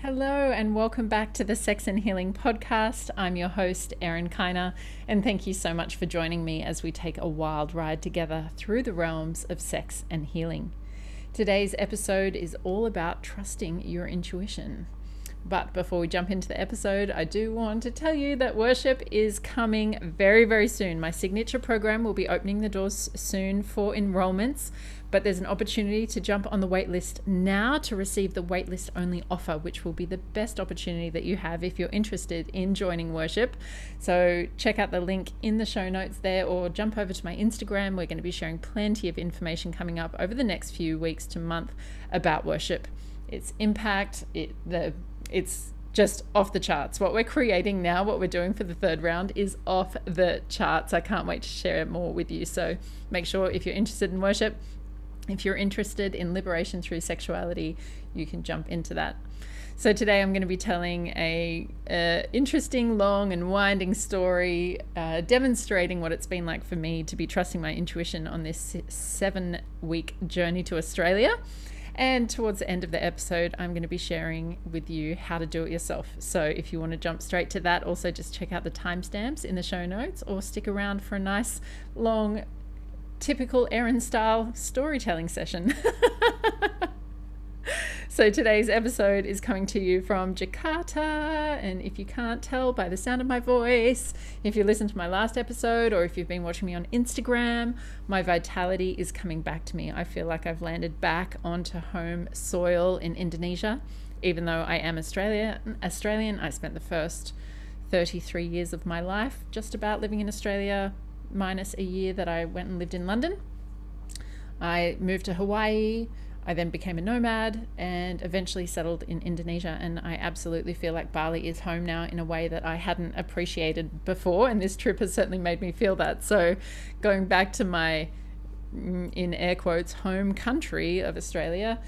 Hello and welcome back to the Sex and Healing podcast. I'm your host, Erin, and thank you so much for joining me as we take a wild ride together through the realms of sex and healing. Today's episode is all about trusting your intuition. But before we jump into the episode, I do want to tell you that worship is coming very, very soon. My signature program will be opening the doors soon for enrollments, but there's an opportunity to jump on the waitlist now to receive the waitlist only offer, which will be the best opportunity that you have if you're interested in joining worship. So check out the link in the show notes there, or jump over to my Instagram. We're going to be sharing plenty of information coming up over the next few weeks to month about worship, its impact, it's just off the charts. What we're creating now, what we're doing for the third round is off the charts. I can't wait to share more with you. So make sure if you're interested in worship, if you're interested in liberation through sexuality, you can jump into that. So today I'm going to be telling a interesting, long and winding story, demonstrating what it's been like for me to be trusting my intuition on this 7-week journey to Australia. And towards the end of the episode, I'm going to be sharing with you how to do it yourself. So if you want to jump straight to that, also just check out the timestamps in the show notes, or stick around for a nice, long, typical Erin style storytelling session. So today's episode is coming to you from Jakarta, and if you can't tell by the sound of my voice, if you listened to my last episode or if you've been watching me on Instagram, my vitality is coming back to me. I feel like I've landed back onto home soil in Indonesia. Even though I am Australian, I spent the first 33 years of my life just about living in Australia, minus a year that I went and lived in London. I moved to Hawaii. I then became a nomad and eventually settled in Indonesia, and I absolutely feel like Bali is home now in a way that I hadn't appreciated before, and this trip has certainly made me feel that. So going back to my, in air quotes, home country of Australia,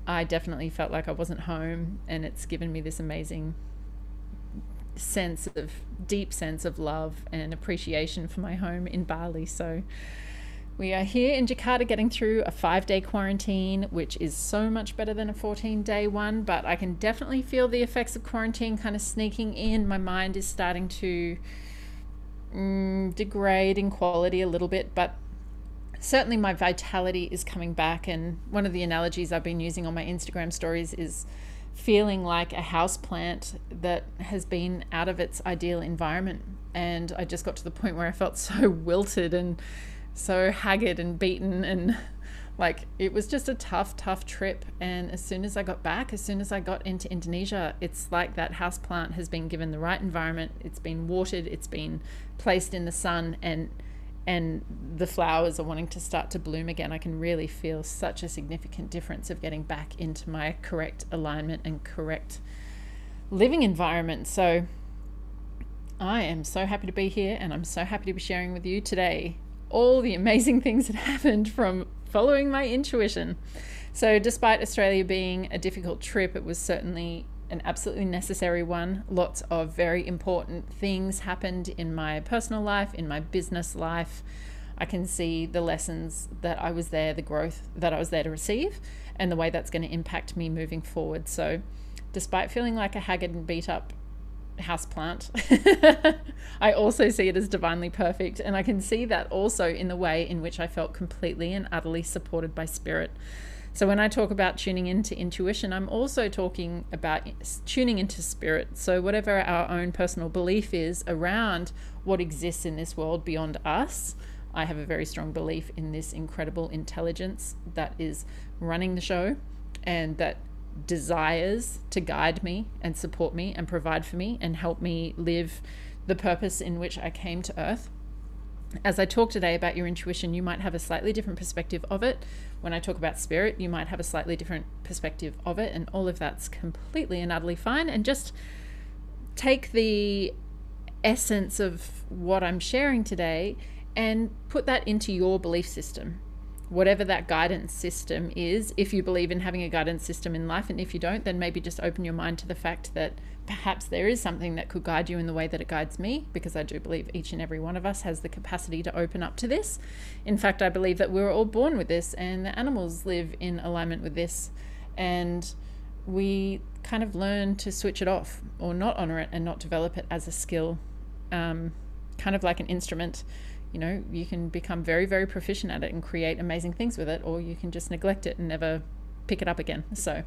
I definitely felt like I wasn't home, and it's given me this amazing deep sense of love and appreciation for my home in Bali. So we are here in Jakarta getting through a 5-day quarantine, which is so much better than a 14-day one, but I can definitely feel the effects of quarantine kind of sneaking in. My mind is starting to degrade in quality a little bit, but certainly my vitality is coming back. And one of the analogies I've been using on my Instagram stories is feeling like a house plant that has been out of its ideal environment. And I just got to the point where I felt so wilted and so haggard and beaten, and like it was just a tough trip. And as soon as I got back, as soon as I got into Indonesia, it's like that house plant has been given the right environment, it's been watered, it's been placed in the sun, and the flowers are wanting to start to bloom again. I can really feel such a significant difference of getting back into my correct alignment and correct living environment. So I am so happy to be here, and I'm so happy to be sharing with you today all the amazing things that happened from following my intuition. So despite Australia being a difficult trip, it was certainly an absolutely necessary one. Lots of very important things happened in my personal life, in my business life. I can see the lessons that I was there, the growth that I was there to receive, and the way that's going to impact me moving forward. So despite feeling like a haggard and beat up houseplant, I also see it as divinely perfect, and I can see that also in the way in which I felt completely and utterly supported by spirit. So when I talk about tuning into intuition, I'm also talking about tuning into spirit. So whatever our own personal belief is around what exists in this world beyond us, I have a very strong belief in this incredible intelligence that is running the show and that desires to guide me and support me and provide for me and help me live the purpose in which I came to earth. As I talk today about your intuition, you might have a slightly different perspective of it. When I talk about spirit, you might have a slightly different perspective of it, and all of that's completely and utterly fine. And just take the essence of what I'm sharing today and put that into your belief system. Whatever that guidance system is, if you believe in having a guidance system in life, and if you don't, then maybe just open your mind to the fact that perhaps there is something that could guide you in the way that it guides me, because I do believe each and every one of us has the capacity to open up to this. In fact, I believe that we're all born with this, and the animals live in alignment with this. And we kind of learn to switch it off or not honor it and not develop it as a skill, kind of like an instrument. You know, you can become very, very proficient at it and create amazing things with it, or you can just neglect it and never pick it up again. So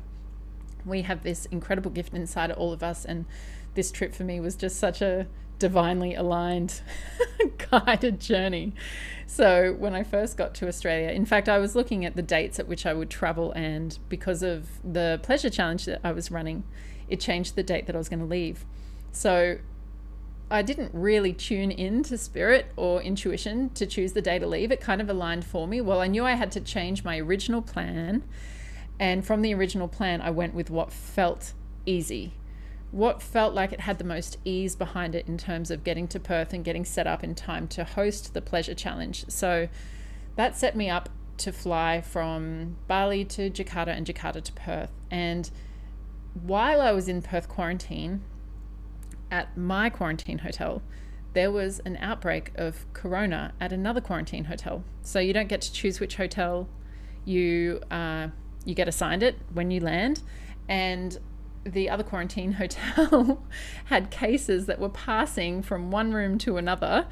we have this incredible gift inside of all of us, and this trip for me was just such a divinely aligned guided journey. So when I first got to Australia, in fact, I was looking at the dates at which I would travel, and because of the pleasure challenge that I was running, it changed the date that I was going to leave. So I didn't really tune in to spirit or intuition to choose the day to leave. It kind of aligned for me. Well, I knew I had to change my original plan, and from the original plan I went with what felt easy, what felt like it had the most ease behind it in terms of getting to Perth and getting set up in time to host the pleasure challenge. So that set me up to fly from Bali to Jakarta and Jakarta to Perth. And while I was in Perth quarantine, at my quarantine hotel, there was an outbreak of corona at another quarantine hotel. So you don't get to choose which hotel you get assigned it when you land. And the other quarantine hotel had cases that were passing from one room to another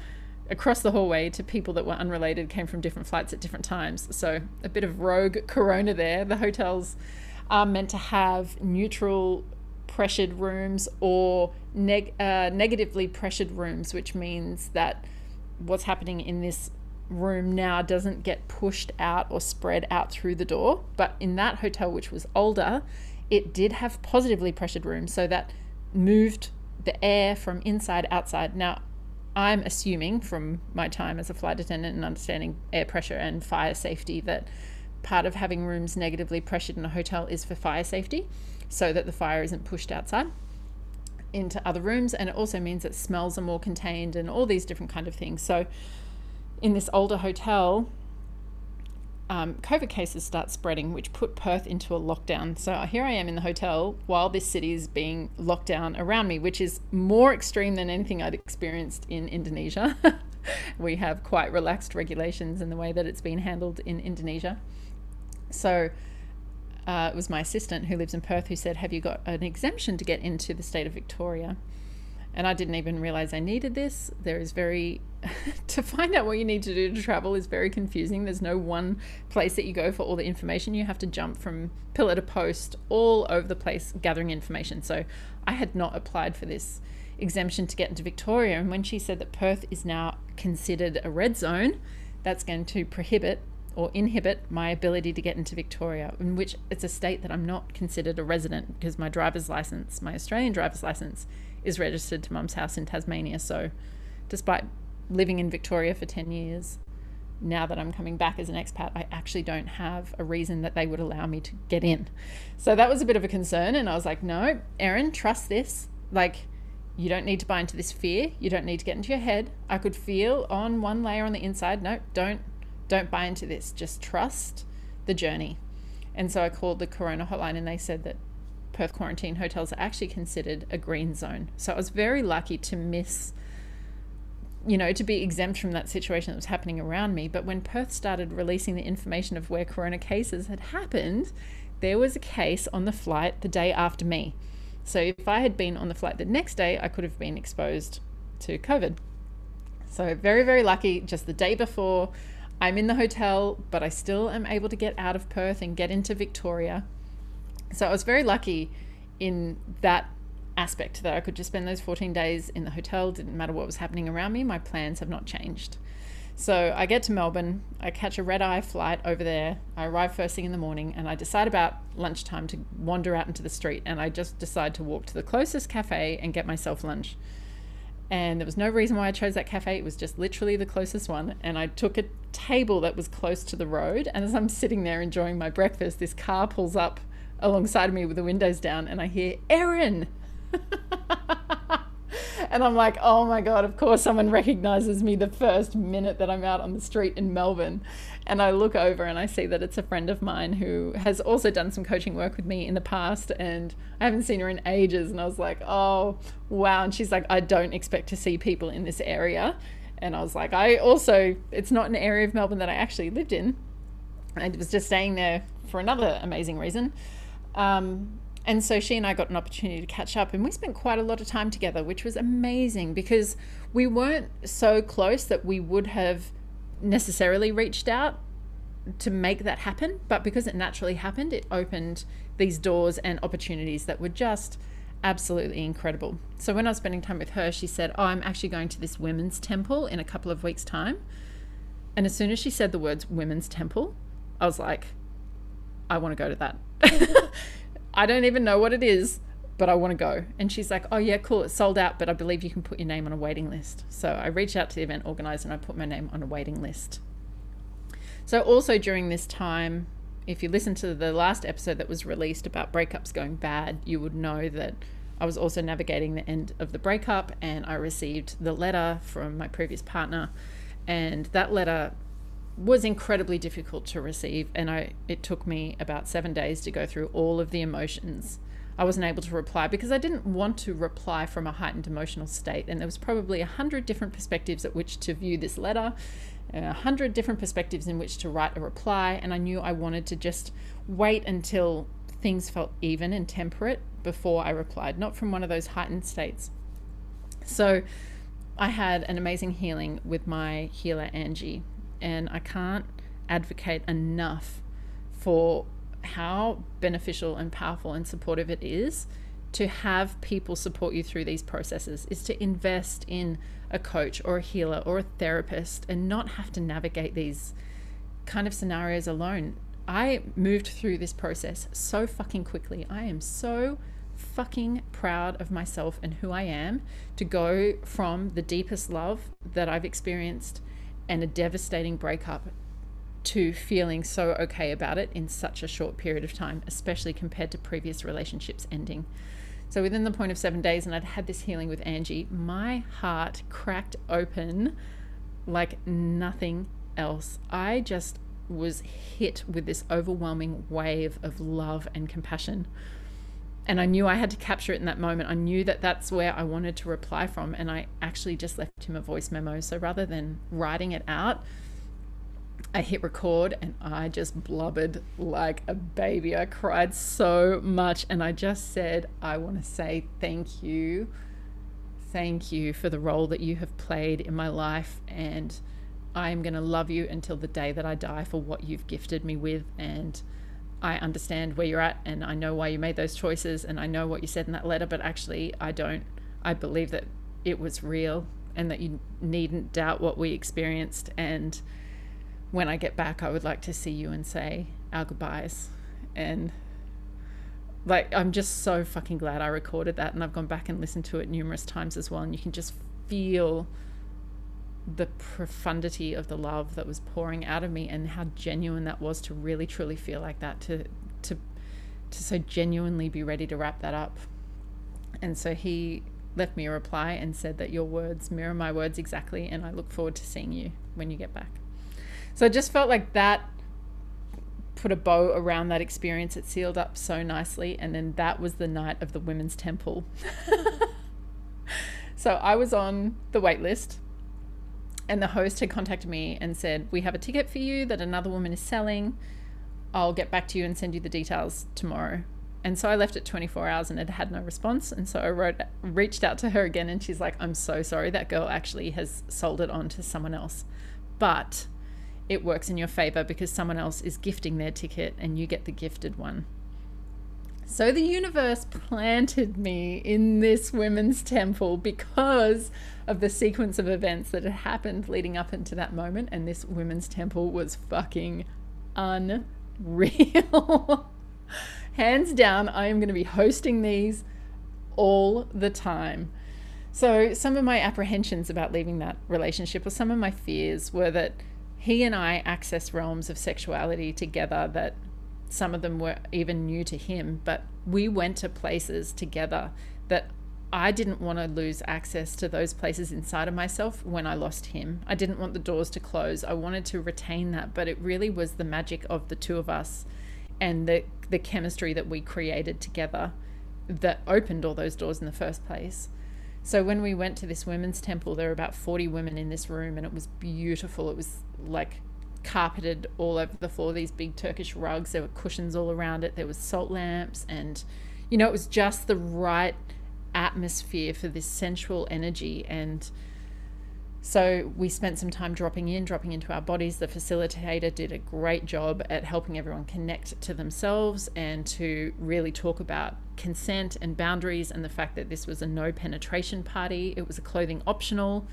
across the hallway to people that were unrelated, came from different flights at different times. So a bit of rogue corona there. The hotels are meant to have neutral pressured rooms or negatively pressured rooms, which means that what's happening in this room now doesn't get pushed out or spread out through the door. But in that hotel, which was older, it did have positively pressured rooms, so that moved the air from inside outside. Now, I'm assuming from my time as a flight attendant and understanding air pressure and fire safety that part of having rooms negatively pressured in a hotel is for fire safety, so that the fire isn't pushed outside into other rooms. And it also means that smells are more contained and all these different kind of things. So in this older hotel, COVID cases start spreading, which put Perth into a lockdown. So here I am in the hotel while this city is being locked down around me, which is more extreme than anything I'd experienced in Indonesia. We have quite relaxed regulations in the way that it's been handled in Indonesia. So it was my assistant who lives in Perth who said, have you got an exemption to get into the state of Victoria? And I didn't even realize I needed this. There is to find out what you need to do to travel is very confusing. There's no one place that you go for all the information. You have to jump from pillar to post all over the place gathering information. So I had not applied for this exemption to get into Victoria. And when she said that Perth is now considered a red zone, that's going to prohibit or inhibit my ability to get into Victoria, in which it's a state that I'm not considered a resident, because my driver's license, my Australian driver's license, is registered to Mum's house in Tasmania. So despite living in Victoria for 10 years, now that I'm coming back as an expat, I actually don't have a reason that they would allow me to get in. So that was a bit of a concern. And I was like, no, Erin, trust this. Like, you don't need to buy into this fear. You don't need to get into your head. I could feel on one layer on the inside, no, don't buy into this. Just trust the journey. And so I called the Corona hotline, and they said that Perth quarantine hotels are actually considered a green zone. So I was very lucky to to be exempt from that situation that was happening around me. But when Perth started releasing the information of where corona cases had happened, there was a case on the flight the day after me. So if I had been on the flight the next day, I could have been exposed to COVID. So very, very lucky. Just the day before, I'm in the hotel, but I still am able to get out of Perth and get into Victoria. So I was very lucky in that aspect, that I could just spend those 14 days in the hotel. Didn't matter what was happening around me. My plans have not changed. So I get to Melbourne, I catch a red-eye flight over there. I arrive first thing in the morning, and I decide about lunchtime to wander out into the street, and I just decide to walk to the closest cafe and get myself lunch. And there was no reason why I chose that cafe. It was just literally the closest one. And I took a table that was close to the road. And as I'm sitting there enjoying my breakfast, this car pulls up alongside of me with the windows down, and I hear, Erin! And I'm like, oh my God, of course someone recognizes me the first minute that I'm out on the street in Melbourne. And I look over and I see that it's a friend of mine who has also done some coaching work with me in the past, and I haven't seen her in ages. And I was like, oh, wow. And she's like, I don't expect to see people in this area. And I was like, it's not an area of Melbourne that I actually lived in. I was just staying there for another amazing reason. And so she and I got an opportunity to catch up, and we spent quite a lot of time together, which was amazing because we weren't so close that we would have necessarily reached out to make that happen. But because it naturally happened, it opened these doors and opportunities that were just absolutely incredible. So when I was spending time with her, she said, oh, I'm actually going to this women's temple in a couple of weeks' time. And as soon as she said the words women's temple, I was like, I want to go to that. I don't even know what it is, but I want to go. And she's like, oh yeah, cool, it's sold out, but I believe you can put your name on a waiting list. So I reached out to the event organizer and I put my name on a waiting list. So also during this time, if you listen to the last episode that was released about breakups going bad, you would know that I was also navigating the end of the breakup, and I received the letter from my previous partner, and that letter was incredibly difficult to receive, and it took me about 7 days to go through all of the emotions. I wasn't able to reply because I didn't want to reply from a heightened emotional state, and there was probably 100 different perspectives at which to view this letter, 100 different perspectives in which to write a reply, and I knew I wanted to just wait until things felt even and temperate before I replied, not from one of those heightened states. So I had an amazing healing with my healer, Angie, and I can't advocate enough for how beneficial and powerful and supportive it is to have people support you through these processes, is to invest in a coach or a healer or a therapist and not have to navigate these kind of scenarios alone. I moved through this process so fucking quickly. I am so fucking proud of myself and who I am to go from the deepest love that I've experienced and a devastating breakup to feeling so okay about it in such a short period of time, especially compared to previous relationships ending. So within the point of 7 days, and I'd had this healing with Angie, my heart cracked open like nothing else. I just was hit with this overwhelming wave of love and compassion. And I knew I had to capture it in that moment. I knew that that's where I wanted to reply from. And I actually just left him a voice memo. So rather than writing it out, I hit record and I just blubbered like a baby. I cried so much. And I just said, I want to say thank you. Thank you for the role that you have played in my life. And I am going to love you until the day that I die for what you've gifted me with. And I understand where you're at, and I know why you made those choices, and I know what you said in that letter, but actually I don't. I believe that it was real and that you needn't doubt what we experienced. And when I get back, I would like to see you and say our goodbyes. And like, I'm just so fucking glad I recorded that, and I've gone back and listened to it numerous times as well. And you can just feel the profundity of the love that was pouring out of me, and how genuine that was to really truly feel like that, to so genuinely be ready to wrap that up. And so he left me a reply and said that your words mirror my words exactly, and I look forward to seeing you when you get back. So I just felt like that put a bow around that experience. It sealed up so nicely. And then that was the night of the women's temple. So I was on the wait list, and the host had contacted me and said, we have a ticket for you that another woman is selling. I'll get back to you and send you the details tomorrow. And so I left it 24 hours and it had no response. And so I reached out to her again, and she's like, I'm so sorry, that girl actually has sold it on to someone else. But it works in your favor because someone else is gifting their ticket and you get the gifted one. So the universe planted me in this women's temple because of the sequence of events that had happened leading up into that moment. And this women's temple was fucking unreal. Hands down, I am going to be hosting these all the time. So some of my apprehensions about leaving that relationship, or some of my fears, were that he and I access realms of sexuality together that some of them were even new to him, but we went to places together that I didn't want to lose access to those places inside of myself when I lost him. I didn't want the doors to close. I wanted to retain that, but it really was the magic of the two of us and the chemistry that we created together that opened all those doors in the first place. So when we went to this women's temple, there were about 40 women in this room, and it was beautiful. It was like carpeted all over the floor, these big Turkish rugs. There were cushions all around it. There was salt lamps, and you know, it was just the right atmosphere for this sensual energy. And so we spent some time dropping into our bodies. The facilitator did a great job at helping everyone connect to themselves and to really talk about consent and boundaries, and the fact that this was a no penetration party. It was a clothing optional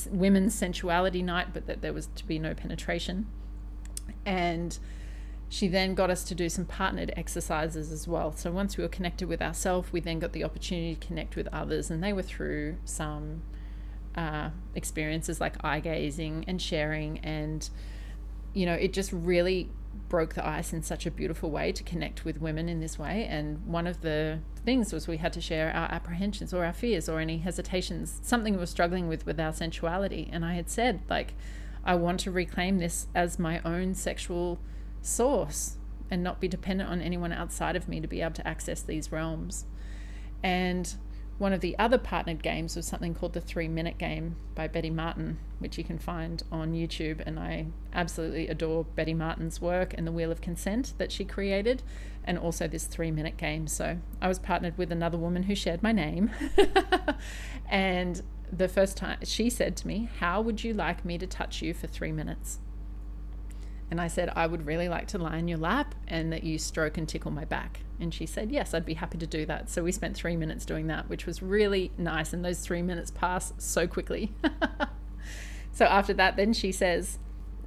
women's sensuality night, but that there was to be no penetration. And she then got us to do some partnered exercises as well. So once we were connected with ourselves, we then got the opportunity to connect with others, and they were through some experiences like eye gazing and sharing. And, you know, it just really broke the ice in such a beautiful way to connect with women in this way. And one of the things was we had to share our apprehensions or our fears or any hesitations, something we were struggling with our sensuality. And I had said, like, I want to reclaim this as my own sexual source and not be dependent on anyone outside of me to be able to access these realms. And one of the other partnered games was something called the 3-minute game by Betty Martin, which you can find on YouTube. And I absolutely adore Betty Martin's work and the Wheel of Consent that she created, and also this 3-minute game. So I was partnered with another woman who shared my name. And the first time she said to me, "How would you like me to touch you for 3 minutes?" And I said, "I would really like to lie in your lap and that you stroke and tickle my back." And she said, "Yes, I'd be happy to do that." So we spent 3 minutes doing that, which was really nice. And those 3 minutes passed so quickly. So after that, then she says,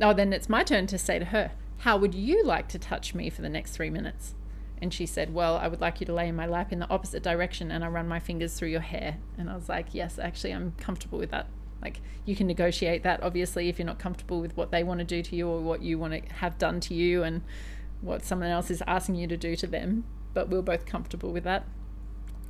"Oh, then it's my turn to say to her, how would you like to touch me for the next 3 minutes?" And she said, "Well, I would like you to lay in my lap in the opposite direction and I run my fingers through your hair." And I was like, "Yes, actually, I'm comfortable with that." Like, you can negotiate that, obviously, if you're not comfortable with what they want to do to you or what you want to have done to you and what someone else is asking you to do to them. But we're both comfortable with that.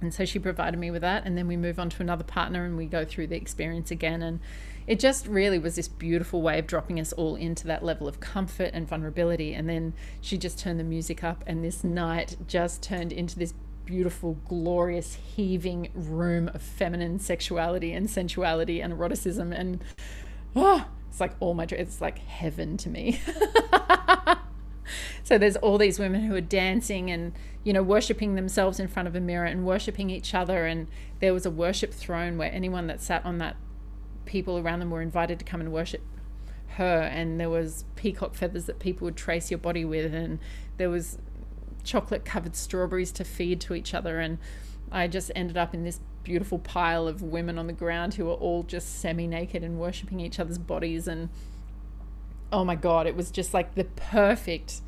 And so she provided me with that. And then we move on to another partner and we go through the experience again. And it just really was this beautiful way of dropping us all into that level of comfort and vulnerability. And then she just turned the music up, and this night just turned into this beautiful, glorious, heaving room of feminine sexuality and sensuality and eroticism. And it's like it's like heaven to me. So there's all these women who are dancing and, you know, worshiping themselves in front of a mirror and worshiping each other. And there was a worship throne where anyone that sat on that, people around them were invited to come and worship her. And there was peacock feathers that people would trace your body with, and there was chocolate covered strawberries to feed to each other. And I just ended up in this beautiful pile of women on the ground who were all just semi-naked and worshipping each other's bodies. And oh my God, it was just like the perfect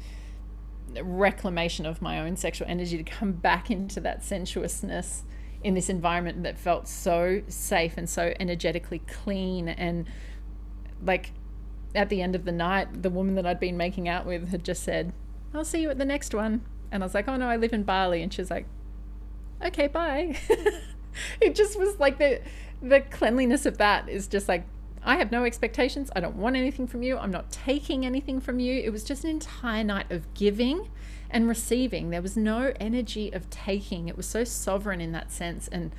reclamation of my own sexual energy to come back into that sensuousness in this environment that felt so safe and so energetically clean. And like at the end of the night, the woman that I'd been making out with had just said, "I'll see you at the next one." And I was like, "Oh no, I live in Bali." And she was like, "Okay, bye." It just was like the cleanliness of that is just like, I have no expectations. I don't want anything from you. I'm not taking anything from you. It was just an entire night of giving and receiving. There was no energy of taking. It was so sovereign in that sense. And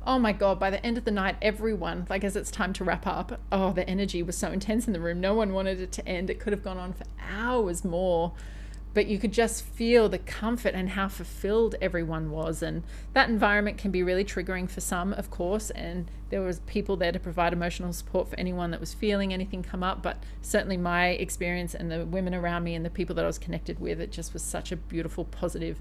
oh my God, by the end of the night, everyone, like as it's time to wrap up, the energy was so intense in the room. No one wanted it to end. It could have gone on for hours more. But you could just feel the comfort and how fulfilled everyone was. And that environment can be really triggering for some, of course. And there was people there to provide emotional support for anyone that was feeling anything come up. But certainly my experience and the women around me and the people that I was connected with, it just was such a beautiful, positive,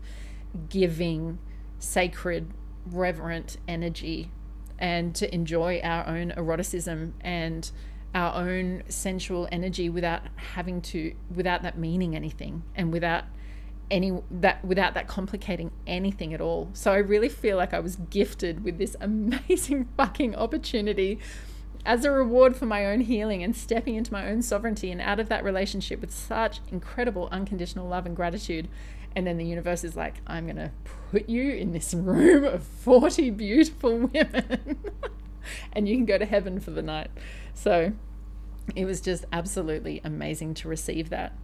giving, sacred, reverent energy. And to enjoy our own eroticism and our own sensual energy without that meaning anything, and without that complicating anything at all. So I really feel like I was gifted with this amazing fucking opportunity as a reward for my own healing and stepping into my own sovereignty and out of that relationship with such incredible unconditional love and gratitude. And then the universe is like, "I'm gonna put you in this room of 40 beautiful women and you can go to heaven for the night." So it was just absolutely amazing to receive that.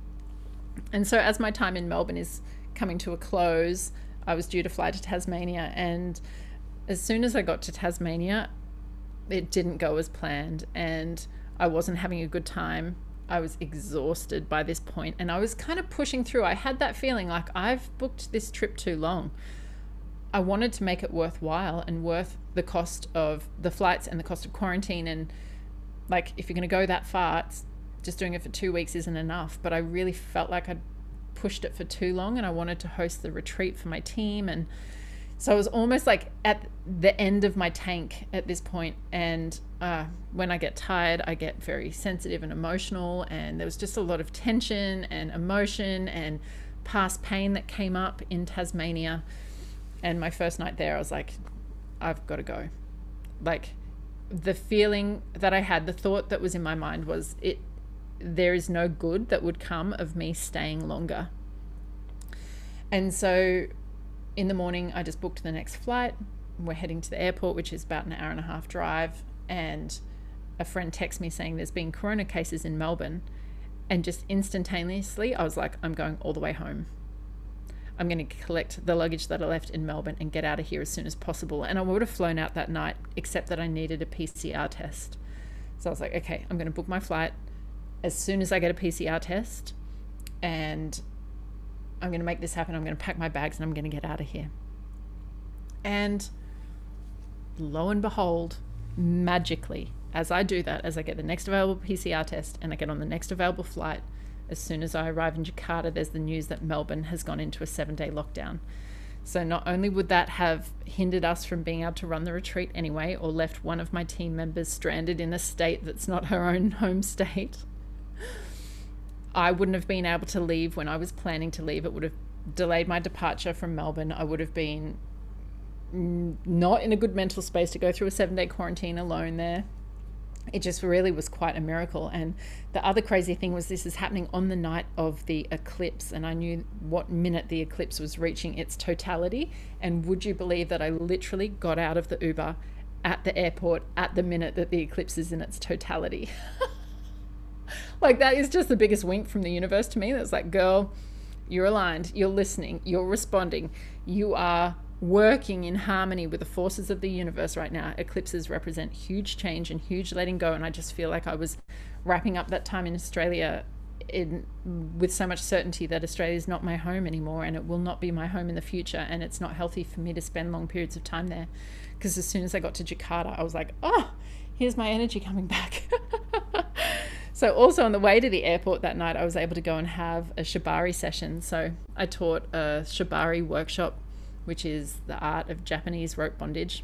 And so as my time in Melbourne is coming to a close, I was due to fly to Tasmania. And as soon as I got to Tasmania, it didn't go as planned. And I wasn't having a good time. I was exhausted by this point. And I was kind of pushing through. I had that feeling like I've booked this trip too long. I wanted to make it worthwhile and worth the cost of the flights and the cost of quarantine. And like, if you're going to go that far, it's just doing it for 2 weeks isn't enough. But I really felt like I'd pushed it for too long, and I wanted to host the retreat for my team. And so I was almost like at the end of my tank at this point. And when I get tired, I get very sensitive and emotional. And there was just a lot of tension and emotion and past pain that came up in Tasmania. And my first night there, I was like, I've got to go. Like, the feeling that I had, the thought that was in my mind was, there is no good that would come of me staying longer. And so in the morning, I just booked the next flight. We're heading to the airport, which is about an hour and a half drive. And a friend texts me saying there's been corona cases in Melbourne. And just instantaneously, I was like, I'm going all the way home. I'm going to collect the luggage that I left in Melbourne and get out of here as soon as possible. And I would have flown out that night, except that I needed a PCR test. So I was like, okay, I'm going to book my flight as soon as I get a PCR test, and I'm going to make this happen. I'm going to pack my bags and I'm going to get out of here. And lo and behold, magically, as I do that, as I get the next available PCR test and I get on the next available flight, as soon as I arrive in Jakarta, there's the news that Melbourne has gone into a 7-day lockdown. So not only would that have hindered us from being able to run the retreat anyway, or left one of my team members stranded in a state that's not her own home state, I wouldn't have been able to leave when I was planning to leave. It would have delayed my departure from Melbourne. I would have been not in a good mental space to go through a 7-day quarantine alone there. It just really was quite a miracle. And the other crazy thing was, this is happening on the night of the eclipse, and I knew what minute the eclipse was reaching its totality. And would you believe that I literally got out of the Uber at the airport at the minute that the eclipse is in its totality? Like, that is just the biggest wink from the universe to me. That's like, girl, you're aligned, you're listening, you're responding, you are working in harmony with the forces of the universe right now. Eclipses represent huge change and huge letting go. And I just feel like I was wrapping up that time in Australia with so much certainty that Australia is not my home anymore, and it will not be my home in the future. And it's not healthy for me to spend long periods of time there, because as soon as I got to Jakarta, I was like, oh, here's my energy coming back. So also on the way to the airport that night, I was able to go and have a shibari session. So I taught a shibari workshop, which is the art of Japanese rope bondage.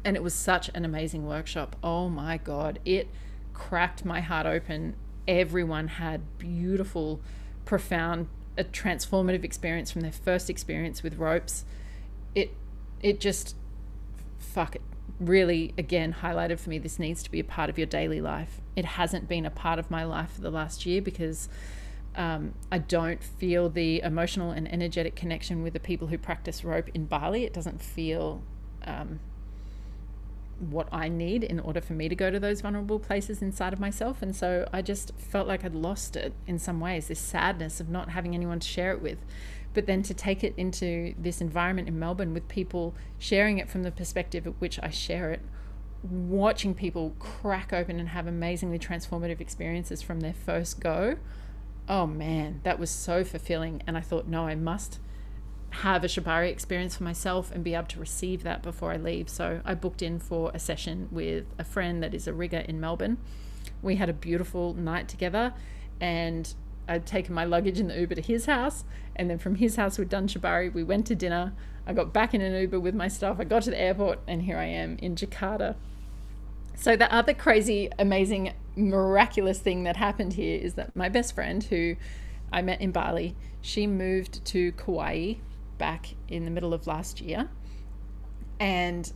And it was such an amazing workshop. Oh my God, it cracked my heart open. Everyone had beautiful, profound, a transformative experience from their first experience with ropes. It just, really, again, highlighted for me, this needs to be a part of your daily life. It hasn't been a part of my life for the last year, because I don't feel the emotional and energetic connection with the people who practice rope in Bali. It doesn't feel what I need in order for me to go to those vulnerable places inside of myself. And so I just felt like I'd lost it in some ways, this sadness of not having anyone to share it with. But then to take it into this environment in Melbourne with people sharing it from the perspective at which I share it, watching people crack open and have amazingly transformative experiences from their first go. Oh man, that was so fulfilling. And I thought, no, I must have a shibari experience for myself and be able to receive that before I leave. So I booked in for a session with a friend that is a rigger in Melbourne. We had a beautiful night together, and I'd taken my luggage in the Uber to his house, and then from his house we'd done shibari. We went to dinner. I got back in an Uber with my stuff. I got to the airport, and here I am in Jakarta. So the other crazy, amazing, miraculous thing that happened here is that my best friend, who I met in Bali, she moved to Kauai back in the middle of last year, and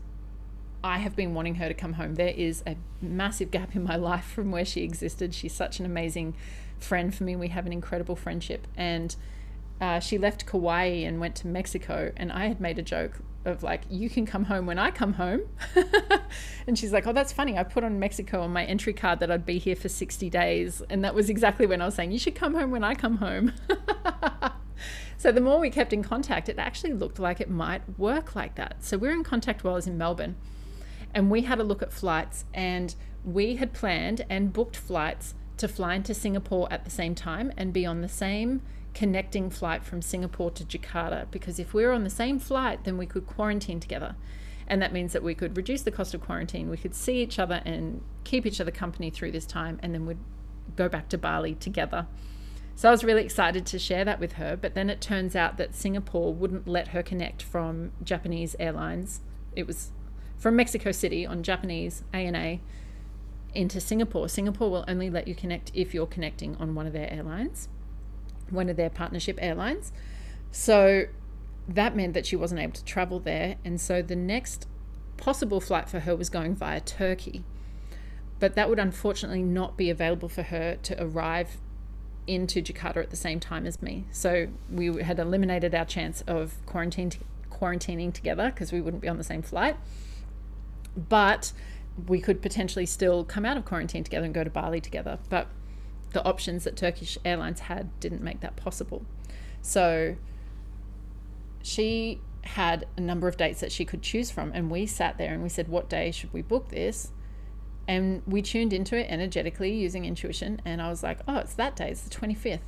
I have been wanting her to come home. There is a massive gap in my life from where she existed. She's such an amazing friend for me. We have an incredible friendship, and she left Kauai and went to Mexico, and I had made a joke of like, you can come home when I come home. And she's like, oh, that's funny, I put on Mexico on my entry card that I'd be here for 60 days, and that was exactly when I was saying you should come home when I come home. So the more we kept in contact, it actually looked like it might work like that. So we're in contact while I was in Melbourne, and we had a look at flights, and we had planned and booked flights to fly into Singapore at the same time and be on the same connecting flight from Singapore to Jakarta, because if we were on the same flight, then we could quarantine together. And that means that we could reduce the cost of quarantine. We could see each other and keep each other company through this time, and then we'd go back to Bali together. So I was really excited to share that with her. But then it turns out that Singapore wouldn't let her connect from Japanese Airlines. It was from Mexico City on Japanese ANA into Singapore. Singapore will only let you connect if you're connecting on one of their airlines, one of their partnership airlines. So that meant that she wasn't able to travel there. And so the next possible flight for her was going via Turkey. But that would unfortunately not be available for her to arrive into Jakarta at the same time as me. So we had eliminated our chance of quarantining together because we wouldn't be on the same flight. But we could potentially still come out of quarantine together and go to Bali together. But the options that Turkish Airlines had didn't make that possible. So she had a number of dates that she could choose from, and we sat there and we said, what day should we book this? And we tuned into it energetically using intuition, and I was like, oh, it's that day, it's the 25th,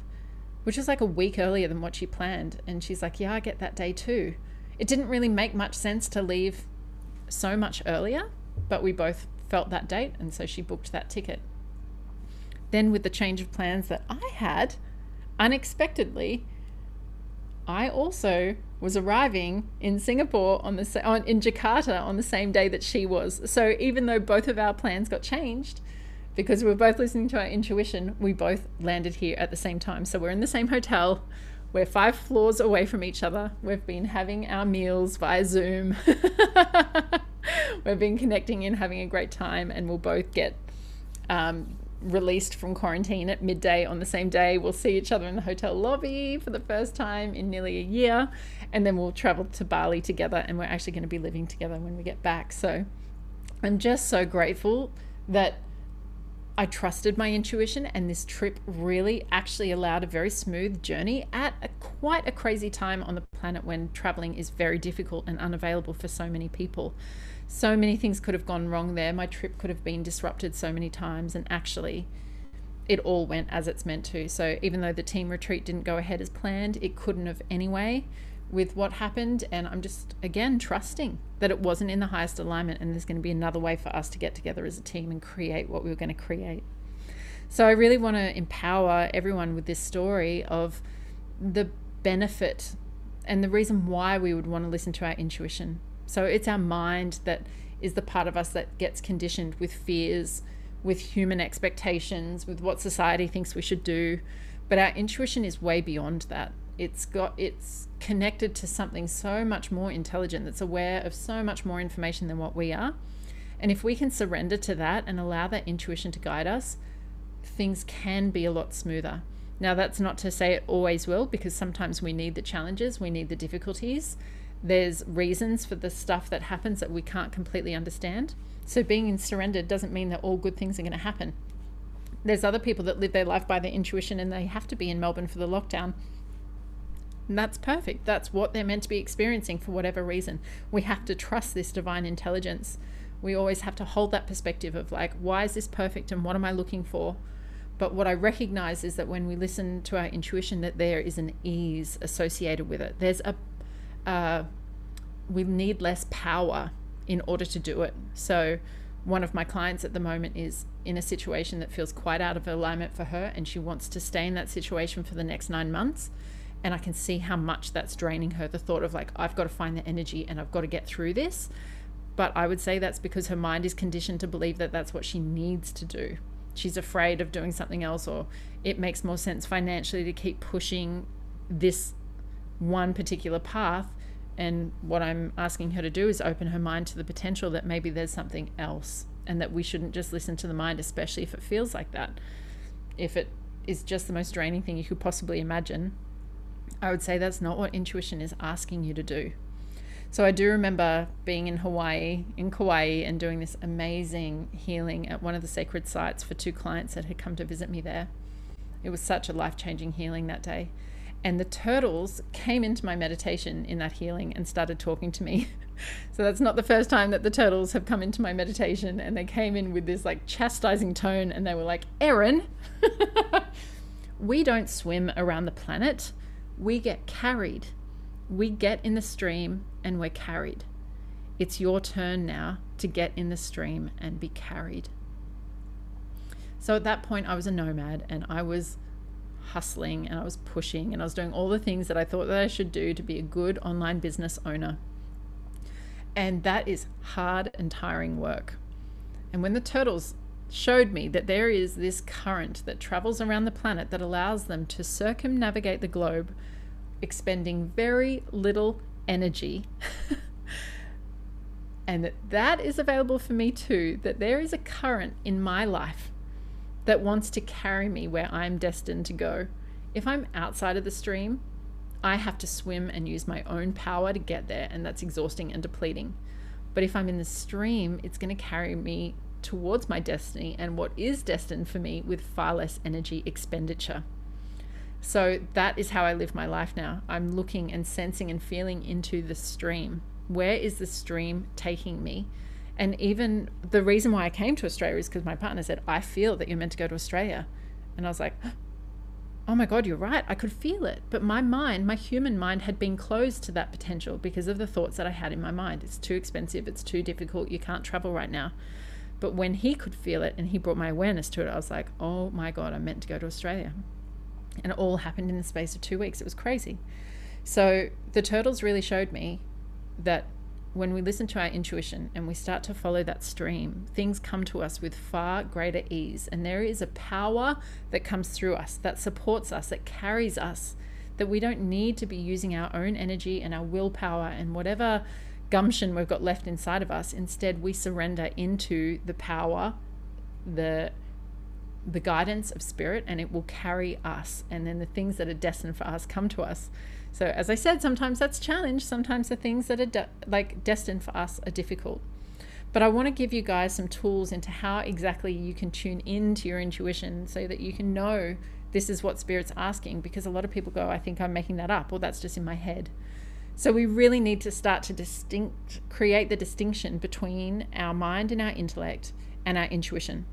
which is like a week earlier than what she planned. And she's like, yeah, I get that day too. It didn't really make much sense to leave so much earlier, but we both felt that date, and so she booked that ticket. Then with the change of plans that I had, unexpectedly, I also was arriving in Singapore in Jakarta on the same day that she was. So even though both of our plans got changed, because we were both listening to our intuition, we both landed here at the same time. So we're in the same hotel. We're 5 floors away from each other. We've been having our meals via Zoom. We've been connecting and having a great time, and we'll both get released from quarantine at midday on the same day. We'll see each other in the hotel lobby for the first time in nearly a year, and then we'll travel to Bali together, and we're actually going to be living together when we get back. So I'm just so grateful that I trusted my intuition, and this trip really actually allowed a very smooth journey at quite a crazy time on the planet when traveling is very difficult and unavailable for so many people. So many things could have gone wrong there. My trip could have been disrupted so many times, and actually it all went as it's meant to. So even though the team retreat didn't go ahead as planned, it couldn't have anyway with what happened. And I'm just, again, trusting that it wasn't in the highest alignment, and there's going to be another way for us to get together as a team and create what we were going to create. So I really want to empower everyone with this story of the benefit and the reason why we would want to listen to our intuition. So it's our mind that is the part of us that gets conditioned with fears, with human expectations, with what society thinks we should do. But our intuition is way beyond that. It's connected to something so much more intelligent, that's aware of so much more information than what we are. And if we can surrender to that and allow that intuition to guide us, things can be a lot smoother. Now, that's not to say it always will, because sometimes we need the challenges, we need the difficulties. There's reasons for the stuff that happens that we can't completely understand. So being in surrender doesn't mean that all good things are going to happen. There's other people that live their life by their intuition, and they have to be in Melbourne for the lockdown. And that's perfect. That's what they're meant to be experiencing for whatever reason. We have to trust this divine intelligence. We always have to hold that perspective of like, why is this perfect and what am I looking for? But what I recognize is that when we listen to our intuition, that there is an ease associated with it. There's we need less power in order to do it. So one of my clients at the moment is in a situation that feels quite out of alignment for her, and she wants to stay in that situation for the next 9 months. And I can see how much that's draining her, the thought of like, I've got to find the energy and I've got to get through this. But I would say that's because her mind is conditioned to believe that that's what she needs to do. She's afraid of doing something else, or it makes more sense financially to keep pushing this one particular path. And what I'm asking her to do is open her mind to the potential that maybe there's something else, and that we shouldn't just listen to the mind, especially if it feels like that. If it is just the most draining thing you could possibly imagine, I would say that's not what intuition is asking you to do. So I do remember being in Hawaii, in Kauai, and doing this amazing healing at one of the sacred sites for 2 clients that had come to visit me there. It was such a life-changing healing that day. And the turtles came into my meditation in that healing and started talking to me. So that's not the first time that the turtles have come into my meditation, and they came in with this like chastising tone, and they were like, Erin, We don't swim around the planet. We get carried. We get in the stream and we're carried. It's your turn now to get in the stream and be carried. So at that point, I was a nomad and I was hustling and I was pushing and I was doing all the things that I thought that I should do to be a good online business owner. And that is hard and tiring work. And when the turtles showed me that there is this current that travels around the planet that allows them to circumnavigate the globe, expending very little energy, and that is available for me too, that there is a current in my life that wants to carry me where I'm destined to go. If I'm outside of the stream, I have to swim and use my own power to get there, and that's exhausting and depleting. But if I'm in the stream, it's going to carry me towards my destiny and what is destined for me with far less energy expenditure. So that is how I live my life now. I'm looking and sensing and feeling into the stream. Where is the stream taking me? And even the reason why I came to Australia is because my partner said, I feel that you're meant to go to Australia. And I was like, oh my God, you're right. I could feel it. But my mind, my human mind, had been closed to that potential because of the thoughts that I had in my mind. It's too expensive. It's too difficult. You can't travel right now. But when he could feel it and he brought my awareness to it, I was like, oh my God, I'm meant to go to Australia. And it all happened in the space of 2 weeks. It was crazy. So the turtles really showed me that when we listen to our intuition and we start to follow that stream, things come to us with far greater ease. And there is a power that comes through us, that supports us, that carries us, that we don't need to be using our own energy and our willpower and whatever gumption we've got left inside of us. Instead, we surrender into the power, the guidance of spirit, and it will carry us. And then the things that are destined for us come to us. So as I said, sometimes that's challenge. Sometimes the things that are destined for us are difficult. But I want to give you guys some tools into how exactly you can tune into your intuition so that you can know this is what spirit's asking, because a lot of people go, I think I'm making that up, or that's just in my head. So we really need to start to create the distinction between our mind and our intellect and our intuition.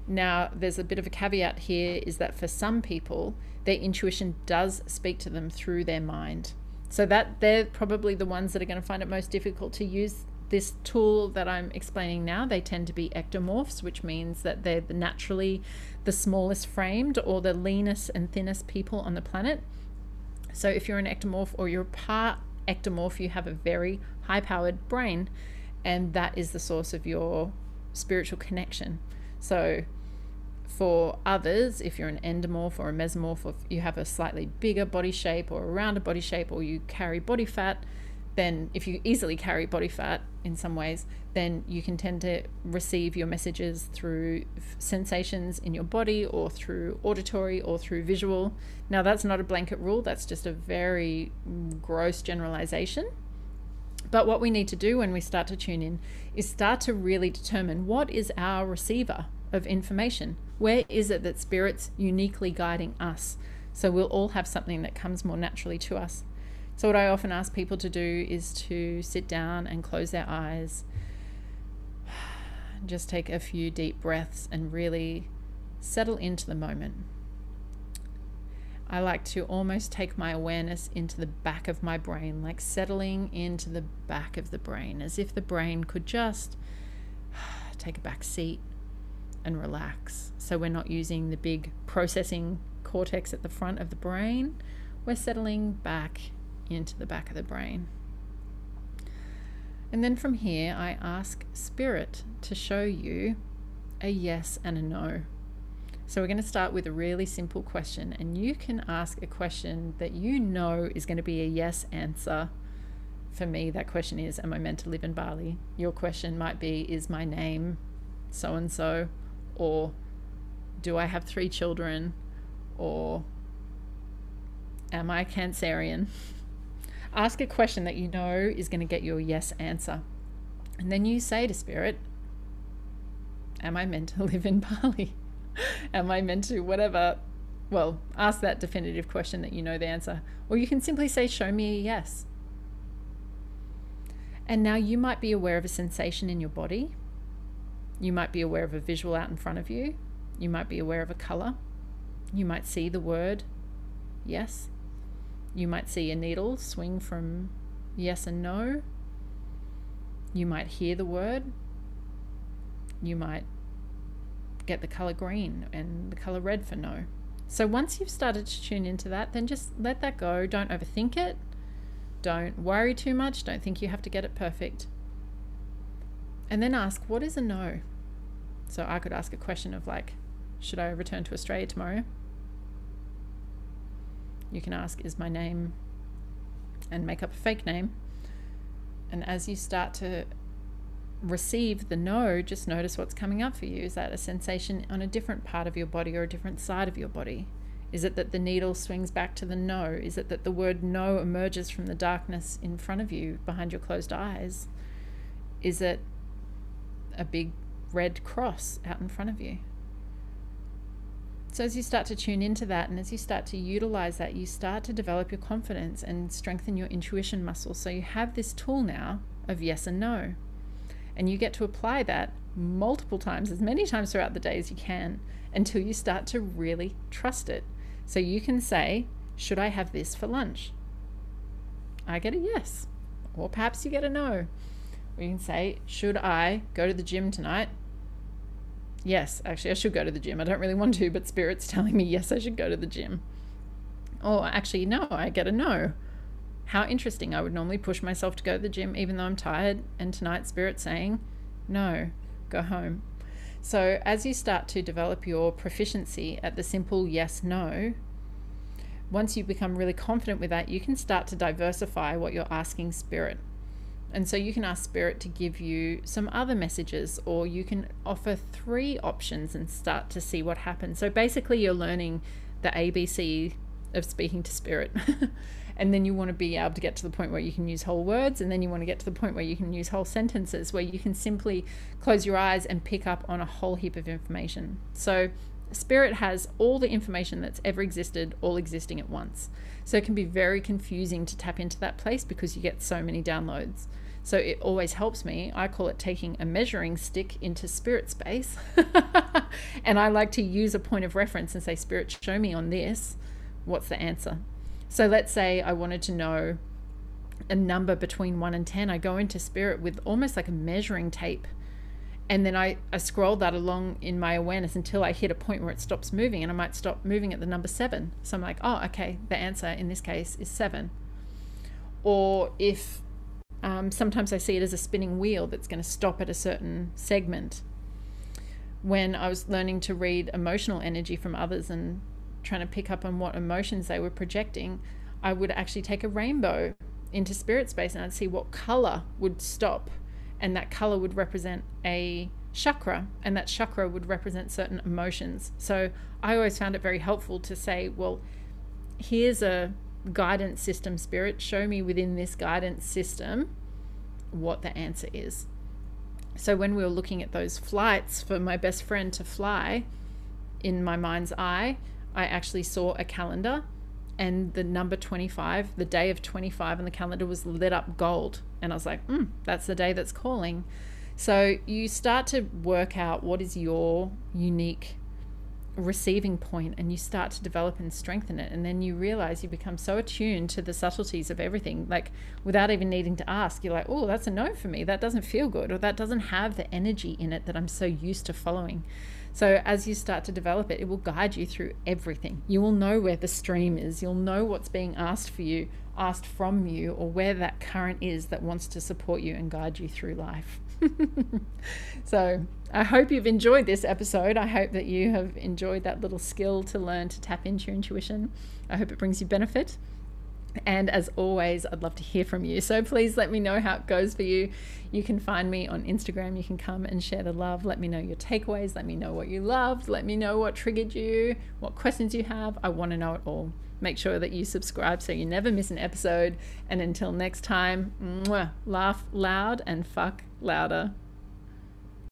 Now, there's a bit of a caveat here, is that for some people, their intuition does speak to them through their mind. So that they're probably the ones that are going to find it most difficult to use this tool that I'm explaining now. They tend to be ectomorphs, which means that they're naturally the smallest framed or the leanest and thinnest people on the planet. So if you're an ectomorph or you're part ectomorph, you have a very high-powered brain, and that is the source of your spiritual connection. So for others, if you're an endomorph or a mesomorph, or if you have a slightly bigger body shape or a rounder body shape, or you carry body fat, then if you easily carry body fat in some ways, then you can tend to receive your messages through sensations in your body, or through auditory, or through visual. Now, that's not a blanket rule. That's just a very gross generalization. But what we need to do when we start to tune in is start to really determine what is our receiver of information. Where is it that spirit's uniquely guiding us? So we'll all have something that comes more naturally to us. So what I often ask people to do is to sit down and close their eyes, just take a few deep breaths and really settle into the moment. I like to almost take my awareness into the back of my brain, like settling into the back of the brain, as if the brain could just take a back seat and relax. So we're not using the big processing cortex at the front of the brain. We're settling back into the back of the brain. And then from here, I ask spirit to show you a yes and a no. So we're going to start with a really simple question, and you can ask a question that you know is going to be a yes answer. For me, that question is, am I meant to live in Bali? Your question might be, is my name so-and-so? Or do I have 3 children? Or am I Cancerian? Ask a question that you know is going to get you a yes answer. And then you say to spirit, am I meant to live in Bali? Am I meant to whatever? Well, ask that definitive question that you know the answer. Or you can simply say, show me a yes. And now you might be aware of a sensation in your body. You might be aware of a visual out in front of you. You might be aware of a color. You might see the word yes. You might see a needle swing from yes and no. You might hear the word. You might get the color green and the color red for no. So once you've started to tune into that, then just let that go. Don't overthink it. Don't worry too much. Don't think you have to get it perfect. And then ask, what is a no? So I could ask a question of like, should I return to Australia tomorrow? You can ask, is my name, and make up a fake name. And as you start to receive the no, just notice what's coming up for you. Is that a sensation on a different part of your body or a different side of your body? Is it that the needle swings back to the no? Is it that the word no emerges from the darkness in front of you behind your closed eyes? Is it a big red cross out in front of you? So as you start to tune into that, and as you start to utilize that, you start to develop your confidence and strengthen your intuition muscle. So you have this tool now of yes and no. And you get to apply that multiple times, as many times throughout the day as you can, until you start to really trust it. So you can say, should I have this for lunch? I get a yes. Or perhaps you get a no. Or you can say, should I go to the gym tonight? Yes, actually I should go to the gym. I don't really want to, but Spirit's telling me yes, I should go to the gym. Or actually no, I get a no. How interesting. I would normally push myself to go to the gym even though I'm tired, and tonight Spirit's saying, no, go home. So as you start to develop your proficiency at the simple yes, no, once you become really confident with that, you can start to diversify what you're asking Spirit. And so you can ask Spirit to give you some other messages, or you can offer 3 options and start to see what happens. So basically you're learning the ABC of speaking to Spirit. And then you want to be able to get to the point where you can use whole words, and then you want to get to the point where you can use whole sentences, where you can simply close your eyes and pick up on a whole heap of information. So Spirit has all the information that's ever existed, all existing at once. So it can be very confusing to tap into that place because you get so many downloads. So it always helps me. I call it taking a measuring stick into Spirit space. And I like to use a point of reference and say, Spirit, show me on this, what's the answer? So let's say I wanted to know a number between 1 and 10. I go into Spirit with almost like a measuring tape. And then I scroll that along in my awareness until I hit a point where it stops moving, and I might stop moving at the number 7. So I'm like, oh, okay, the answer in this case is 7. Or if sometimes I see it as a spinning wheel that's going to stop at a certain segment. When I was learning to read emotional energy from others and trying to pick up on what emotions they were projecting, I would actually take a rainbow into Spirit space and I'd see what color would stop, and that color would represent a chakra, and that chakra would represent certain emotions. So I always found it very helpful to say, well, here's a guidance system, Spirit, show me within this guidance system what the answer is. So when we were looking at those flights for my best friend to fly, in my mind's eye, I actually saw a calendar, and the number 25, the day of 25 on the calendar was lit up gold. And I was like, that's the day that's calling. So you start to work out what is your unique receiving point, and you start to develop and strengthen it. And then you realize you become so attuned to the subtleties of everything, like without even needing to ask. You're like, oh, that's a no for me. That doesn't feel good, or that doesn't have the energy in it that I'm so used to following. So as you start to develop it, it will guide you through everything. You will know where the stream is. You'll know what's being asked for you, asked from you, or where that current is that wants to support you and guide you through life. So I hope you've enjoyed this episode. I hope that you have enjoyed that little skill to learn to tap into your intuition. I hope it brings you benefit. And as always, I'd love to hear from you. So please let me know how it goes for you. You can find me on Instagram. You can come and share the love. Let me know your takeaways. Let me know what you loved. Let me know what triggered you, what questions you have. I want to know it all. Make sure that you subscribe so you never miss an episode. And until next time, laugh loud and fuck louder.